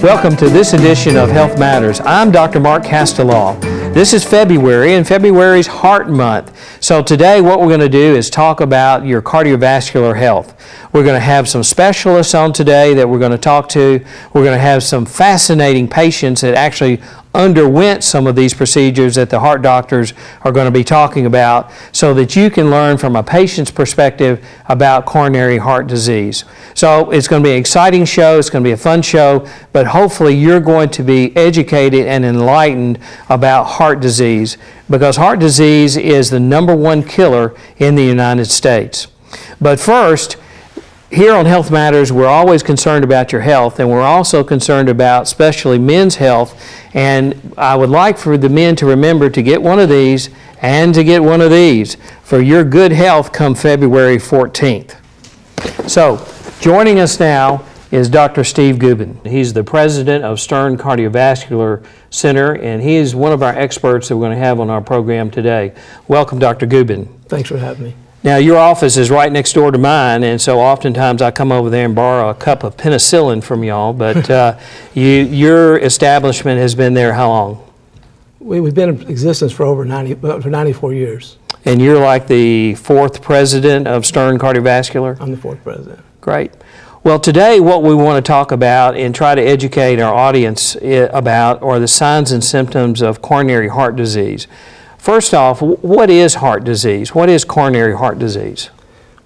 Welcome to this edition of Health Matters. I'm Dr. Mark Castellaw. This is February, and February's Heart Month. So today what we're going to do is talk about your cardiovascular health. We're going to have some specialists on today that we're going to talk to. We're going to have some fascinating patients that actually underwent some of these procedures that the heart doctors are going to be talking about, so that you can learn from a patient's perspective about coronary heart disease. So it's going to be an exciting show, it's going to be a fun show, but hopefully you're going to be educated and enlightened about heart disease, because heart disease is the #1 killer in the United States. But first, here on Health Matters, we're always concerned about your health, and we're also concerned about especially men's health. And I would like for the men to remember to get one of these and to get one of these for your good health come February 14th. So, joining us now is Dr. Steve Chubin. He's the president of Stern Cardiovascular Center, and he is one of our experts that we're going to have on our program today. Welcome, Dr. Chubin. Thanks for having me. Now, your office is right next door to mine, and so oftentimes I come over there and borrow a cup of penicillin from y'all, but your establishment has been there how long? We've been in existence for over 94 years. And you're like the 4th president of Stern Cardiovascular? I'm the 4th president. Great. Well, today what we want to talk about and try to educate our audience about are the signs and symptoms of coronary heart disease. First off, what is heart disease? What is coronary heart disease?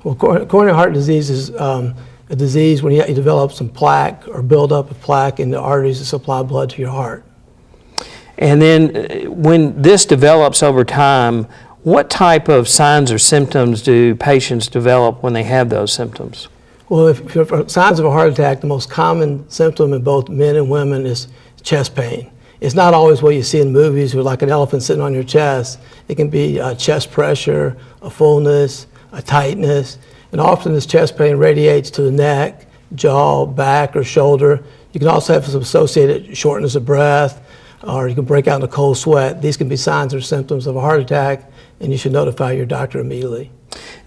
Well, coronary heart disease is a disease when you develop some plaque or buildup of plaque in the arteries that supply blood to your heart. And then When this develops over time, what type of signs or symptoms do patients develop when they have those symptoms? Well, for signs of a heart attack, the most common symptom in both men and women is chest pain. It's not always what you see in movies with like an elephant sitting on your chest. It can be chest pressure, a fullness, a tightness, and often this chest pain radiates to the neck, jaw, back, or shoulder. You can also have some associated shortness of breath, or you can break out in a cold sweat. These can be signs or symptoms of a heart attack, and you should notify your doctor immediately.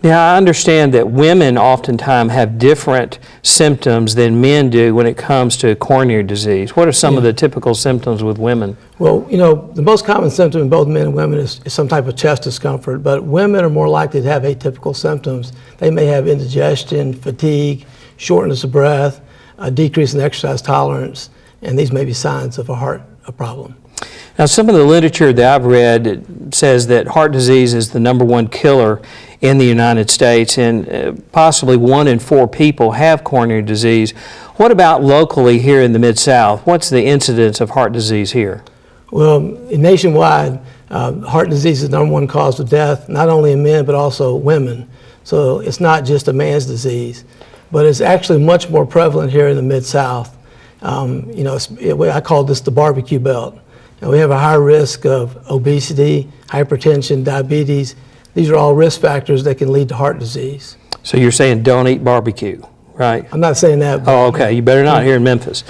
Now, I understand that women oftentimes have different symptoms than men do when it comes to coronary disease. What are some of the typical symptoms with women? Well, you know, the most common symptom in both men and women is some type of chest discomfort, but women are more likely to have atypical symptoms. They may have indigestion, fatigue, shortness of breath, a decrease in exercise tolerance, and these may be signs of a problem. Now, some of the literature that I've read says that heart disease is the #1 killer in the United States, and possibly 1 in 4 people have coronary disease. What about locally here in the Mid-South? What's the incidence of heart disease here? Well, nationwide, heart disease is the #1 cause of death, not only in men, but also women. So it's not just a man's disease, but it's actually much more prevalent here in the Mid-South. You know, I call this the barbecue belt. And we have a high risk of obesity, hypertension, diabetes. These are all risk factors that can lead to heart disease. So you're saying don't eat barbecue, right? I'm not saying that. Oh, okay. You better not here in Memphis.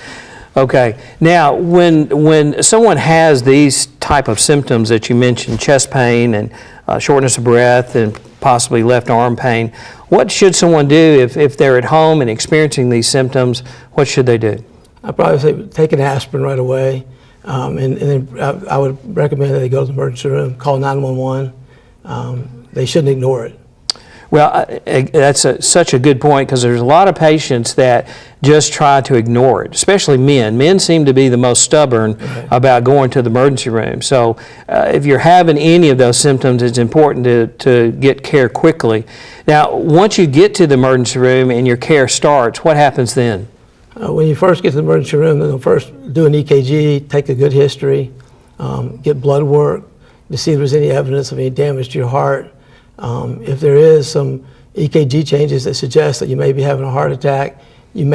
Okay. Now, when someone has these type of symptoms that you mentioned, chest pain and shortness of breath and possibly left arm pain, what should someone do if they're at home and experiencing these symptoms? What should they do? I'd probably say take an aspirin right away. And then I would recommend that they go to the emergency room, call 911. They shouldn't ignore it. Well, that's such a good point, because there's a lot of patients that just try to ignore it, especially men. Men seem to be the most stubborn about going to the emergency room. So if you're having any of those symptoms, it's important to get care quickly. Now, once you get to the emergency room and your care starts, what happens then? When you first get to the emergency room, they'll first do an EKG, take a good history, get blood work to see if there's any evidence of any damage to your heart. If there is some EKG changes that suggest that you may be having a heart attack, you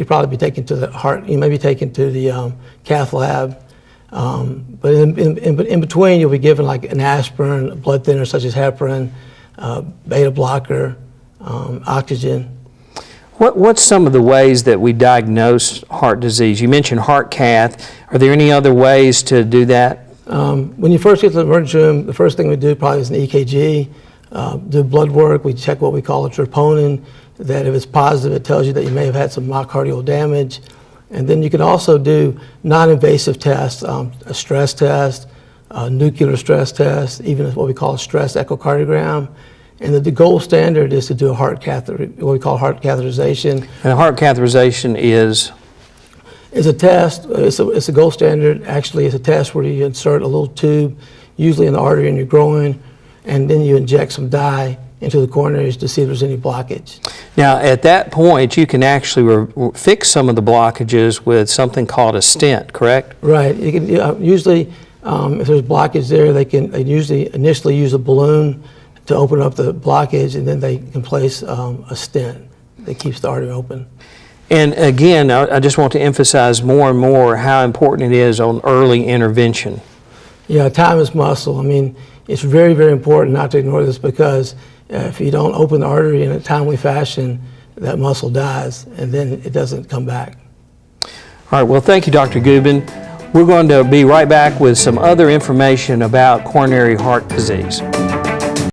probably be taken to the heart. You may be taken to the cath lab. But in between, you'll be given like an aspirin, a blood thinner such as heparin, beta blocker, oxygen. What's some of the ways that we diagnose heart disease? You mentioned heart cath. Are there any other ways to do that? When you first get to the emergency room, the first thing we do probably is an EKG, do blood work. We check what we call a troponin, that if it's positive, it tells you that you may have had some myocardial damage. And then you can also do non-invasive tests, a stress test, a nuclear stress test, even what we call a stress echocardiogram. And the gold standard is to do a heart catheter, what we call heart catheterization. And heart catheterization is? It's a test, it's a gold standard. Actually, it's a test where you insert a little tube, usually in the artery in your groin, and then you inject some dye into the coronaries to see if there's any blockage. Now, at that point, you can actually fix some of the blockages with something called a stent, correct? Right. You can usually, if there's blockage there, they usually initially use a balloon to open up the blockage, and then they can place a stent that keeps the artery open. And again, I just want to emphasize more and more how important it is on early intervention. Yeah, time is muscle. I mean, it's very, very important not to ignore this, because if you don't open the artery in a timely fashion, that muscle dies, and then it doesn't come back. All right, well, thank you, Dr. Gubin. We're going to be right back with some other information about coronary heart disease.